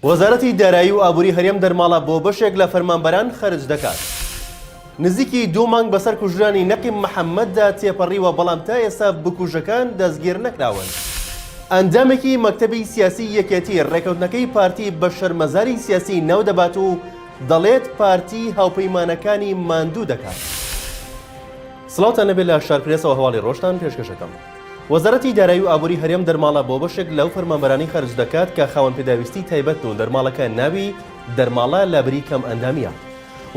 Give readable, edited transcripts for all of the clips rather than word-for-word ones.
وەزارەتی دارایی و ئابووری هەرێم دەرماڵە بۆ بەشێک لە فەرمانبەران خەرج دەکات. نزیکی 2 مانگ بەسەر کوژرانی نەقیم محەممەددا تێپەڕیوە بەڵام تا ئێستا بکوژەکان دەستگیر نەکراون. ئەندامێکی مەکتەبی سیاسی یەکێتی ڕێکەوتنەکەی پارتی بە شەرمەزاری سیاسی ناو دەبات و دەڵێت پارتی هاوپەیمانەکانی ماندوو دەکات. سڵاوتان نەبێت لە شارپرێسەوە هەواڵی ڕۆژتان پێشکەشەکەم. وەزارەتی دارایی و ئابووری هەرێم دەرماڵە بۆ بەشێک لەو فەرمانبەرانی خەرج دەکات کە خاوەن پێداویستی تایبەت و دەرماڵەکە ناوی دەرماڵە لابری کەم ئەندامیە.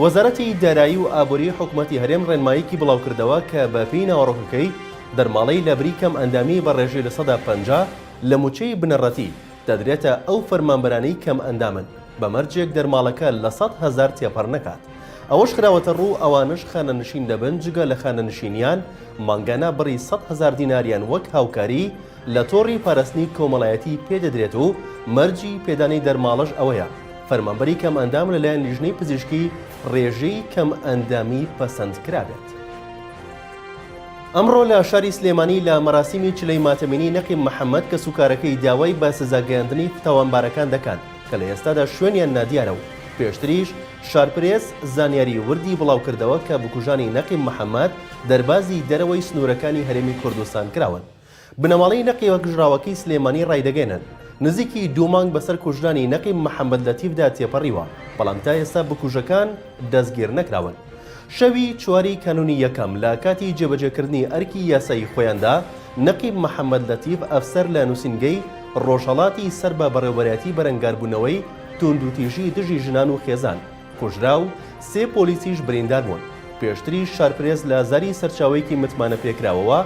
وەزارەتی دارایی و ئابووری حکوومەتی هەرێم ڕێنماییکی بڵاو کردەوە کە بە پێی ناوەڕۆکەکەی دەرماڵەی لابری کەم ئەندامی بە ڕێژەی لە 150 لە موچەی بنەڕەتی دەدرێتە ئەو فەرمانبەرانەی کەم ئەندامن بە مەرجێک دەرماڵەکە لە 100,000 تێپەڕ نەکات. ئەوەش خراوەتە ڕوو ئەوانش خانەنشین دەبن جگە لە خانەنشینیان مانگانە بڕی 100,000 دیناریان وەک هاوکاری لە تۆڕی پاراستنی کۆمەڵایەتی پێدەدرێت و مەرجی پێدانی دەرماڵەش ئەوەیە فەرمانبەری کەم ئەندام لەلایەن لیژنەی پزیشکی ڕێژەی کەم ئەندامی پەسەند کرابێت. ئەمڕۆ لە شاری سلێمانی لە مەراسیمی چلەی ماتەمینی نەقیم محەممەد کە سوکارەکەی داوای بە سزاگەیاندنی تاوانبارەکان دەکات کە لە ئێستادا شوێنیان نادیارە و پێشتریش شارپرێس زانیاری وردی بڵاو کردەوە کە بکوژانی نەقیم محەممەد دەربازی دەرەوەی سنوورەکانی هەرێمی کوردستان کراون. بنەماڵەی نەقیوە گژراوەکەی سلێمانی ڕایدەگەێنن نزیکی 2 مانگ بەسەر کوژرانی نەقیم محەممەد لەتیفدا تێپەڕیوە بەڵام تا ئێستا بکوژەکان دەستگیر نەکراون. شەوی 4 کانونی یەکەم لە کاتی جێبەجێکردنی ئەرکی یاسایی خۆیاندا نەقیم محەممەد لەتیف ئەفسەر لە نووسینگەی ڕۆژهەڵاتی سەر بە بەڕێوەبەرەتی بەرەنگاربوونەوەی توندوتیژی دژی ژنان و خێزان کوژرا و 3 پۆلیسیش بریندار بوون. پێشتری شارپرێز لە زاری سەرچاوەیەکی متمانە پێکراوەوە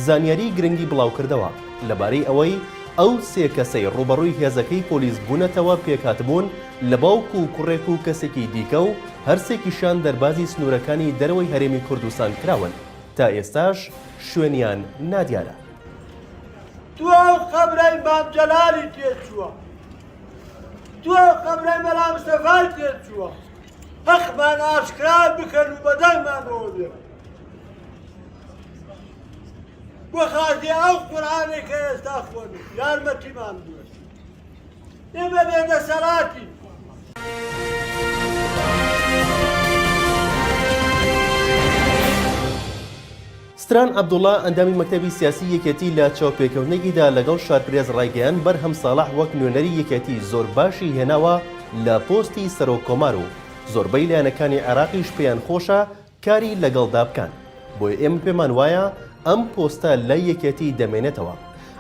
زانیاری گرنگی بڵاو کردەوە لەبارەی ئەوەی ئەو 3 کەسەی ڕوبەڕووی هێزەکەی پۆلیس بوونەتەوە پێکهاتبوون لە باوک و کوڕێک و کەسێکی دیکە و هەرسێکیشان دەربازی سنوورەکانی دەرەوەی هەرێمی کوردستان کراون تا ئێستاش شوێنیان نادیارە. دووە خەبرەی مام جەلالی تێچووە، دووە خەبرەی مەلا مستەفای تێچووە، حەقمان ئاشکرا بکەن و بەدەنگمانەوە بێن بۆ خاتی ئەو قورئانێک کە ئێستا خوێنی یارمەتیمان دوێت ئێمە بێدەسەڵاتی. ستران عەبدوڵڵا ئەندامی مەکتەبی سیاسی یەکێتی لە چاوپێکەوتنێکیدا لەگەڵ شارپرێز ڕایگەیان بەرهەم ساڵح وەک نوێنەری یەکێتی زۆر باشی هێناوە لە پۆستی سەرۆکۆمار و زۆربەی لایەنەکانی عێراقیش پێیان خۆشە کاری لەگەڵدا بکەن بۆیە ئێمە پێمان وایە ئەم پۆستە لە یەکێتی دەمێنێتەوە.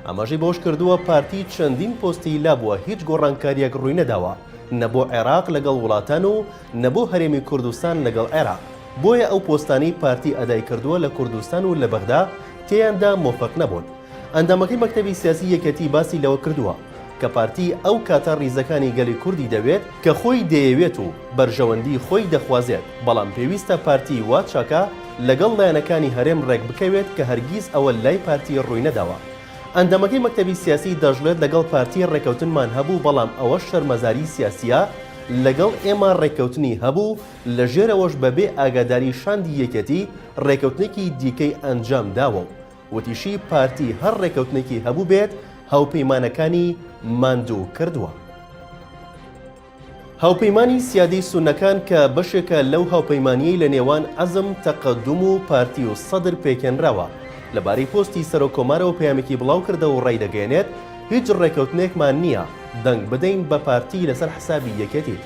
ئەمەژەی بۆش کردووە پارتی چەندین پۆستی لابووە هیچ گۆڕانکاریەک ڕووی نەداوە نەبوو عێراق لەگەڵ وڵاتان و نەبوو هەرێمی کوردستان لەگەڵ عێراق. بۆیە ئەو پۆستانی پارتی ئەدای کردووە لە کوردستان و لە بەغدا تێیاندا مۆفق نەبوون. ئەندامەکەی مەکتەبی سیاسی یەکێتی باسی لەوە کردووە کە پارتی ئەو کاتە ڕیزەکانی گەلی کوردی دەوێت کە خۆی دەیەوێت و بەرژەوەندی خۆی دەخوازێت بەڵام پێویستە پارتی وا چاکە لەگەڵ لایەنەکانی هەرێم ڕێک بکەوێت کە هەرگیز ئەوە لای پارتی ڕووی نەداوە. ئەندامەکەی مەکتەبی سیاسی دەژڵێت لەگەڵ پارتی ڕێکەوتنمان هەبوو بەڵام ئەوە شەرمەزاری سیاسیە لەگەڵ ئێمە ڕێکەوتنی هەبوو لەژێرەوەش بەبێ ئاگاداری شاندی یەکێتی ڕێکەوتنێکی دیکەی ئەنجام داوە و وتیشی پارتی هەر ڕێکەوتنێکی هەبوو بێت هاوپەیمانەکانی ماندوو کردووە. هاوپەیمانی سیادی سونەکان کە بەشێکە لەو هاوپەیمانیەی لە نێوان عەزم تەقەدوم و پارتی و سەدر پێکێنراوە لەبارەی پۆستی سەرۆکۆمارەوە پەیامێکی بڵاو کردە و ڕایدەگەێنێت هیچ ڕێکەوتنێکمان نییە دەنگ بدەین بە پارتی لەسەر حسابی یەکێتی.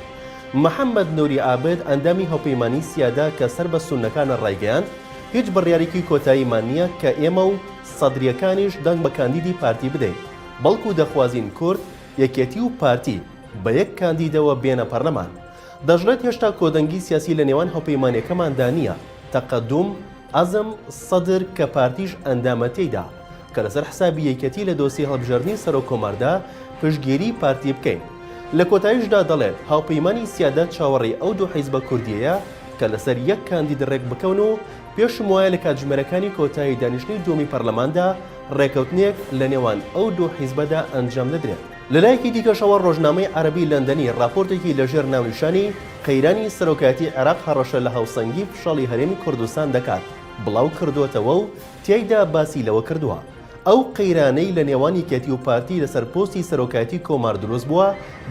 محەممەد نووری عابد ئەندامی هاوپەیمانی سیادا کە سەر بە سونەکانە ڕایگەیاند هیچ بڕیارێکی کۆتاییمان نییە کە ئێمە و سەدریەکانیش دەنگ بە کاندیدی پارتی بدەین بەڵکو دەخوازین کورد یەکێتی و پارتی بە یەک کاندیدەوە بێنە پەرلەمان. دەژڵێت هێشتا کۆدەنگی سیاسی لە نێوان هاوپەیمانیەکەماندا نییە تەقەدوم عەزم سەدر کە پارتیش ئەندامە تێیدا کە لەسەر حسابی یەکێتی لە دۆسی هەڵبژاردننی سەرۆکۆماردا پشتگیری پارتی بکەین. لە کۆتاییشدا دەڵێت هاوپەیمانی سیادا چاوەڕێی ئەو دوو حیزبە کوردیەیە کە لەسەر یەک کاندید ڕێک بکەون و پێشم وایە لە کاتژمێرەکانی کۆتایی دانیشتنی دومی پەرلەماندا ڕێکەوتنێک لە نێوان ئەو دوو حیزبەدا ئەنجام دەدرێت. لەلایەکی دیکەشەوە ڕۆژنامەی عەرەبی لەندەنی راپۆرتێکی لەژێر ناونیشانی قەیرانی سەرۆکایەتی عێراق هەڕەشە لە هاوسەنگی فشەڵی هەرێمی کوردستان دەکات بڵاو کردوێتەوە و تێیدا باسی لەوە کردووە ئەو قەیرانەی لە نێوان یەکێتی و پارتی لەسەر پۆستی سەرۆکایەتی کۆمار دروست بووە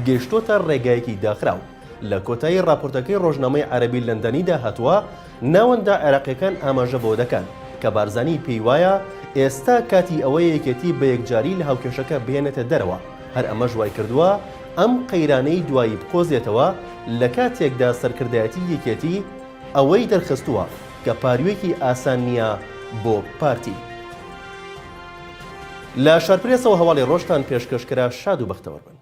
گەیشتۆتە ڕێگایەکی داخراو. لە کۆتایی راپۆرتەکەی ڕۆژنامەی عەرەبی لەندەنیدا هاتووە ناوەندا عێراقیەکان ئاماژە بۆ دەکەن کە بارزانی پێی وایە ئێستا کاتی ئەوەی یەکێتی بە یەکجاری لە هاوکێشەکە بهێنێتە دەرەوە. هەر ئەمە ژوای کردووە ئەم قەیرانەی دوایی بقۆزێتەوە لە کاتێکدا سەرکردایەتی یەکێتی ئەوەی دەرخستووە کە پاروێکی ئاسان نییە بۆ پارتی. لە شارپرێسەوە هەواڵی ڕۆژتان پێشکەشکرا شاد و بەختەوەربن.